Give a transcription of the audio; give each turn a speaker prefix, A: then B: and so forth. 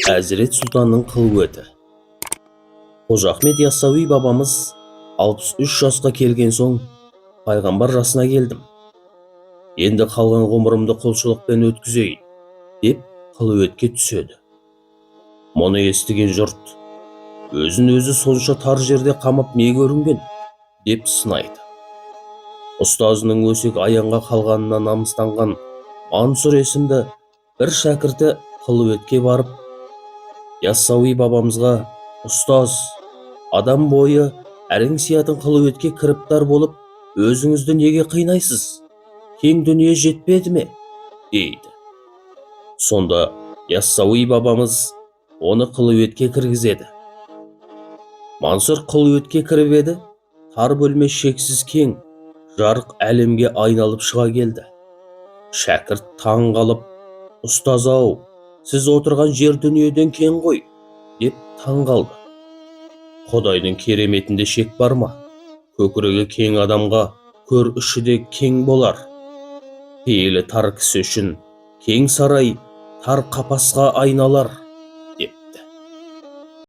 A: Әзірет Сұлтанның қылуеті. Қожа Ахмет Яссауи бабамыз 63 жасқа келген соң пайғамбар жасына келдім. Енді қалған ғұмырымды құлшылықпен өткізейін деп қылуетке түседі. Мұны естіген жұрт, өзін өзі сонша тар жерде қамап не көрінген деп сынайды. Ұстазының өсек аяңға қалғанына намыстанған Мансұр есімді бір шәкірті қылуетке барып, Яссауи бабамызға: «Ұстаз, адам бойы әрең сиятын қылуетке кіріптар болып, өзіңізді неге қинайсыз? Кең дүние жетпеді ме?» дейді. Сонда Яссауи бабамыз оны қылуетке кіргізеді. Мансұр қылуетке кіріп еді, тар бөлме шексіз кең, жарық әлемге айналып шыға келді. Шәкірт таң қалып: «Ұстаз-ау, сіз отырған жер дүниеден кең ғой», деп таң қалды. Құдайдың кереметінде шек бар ма? Көкірегі кең адамға көр іші де кең болар. Пейілі тар кісі үшін кең сарай тар қапасқа айналар.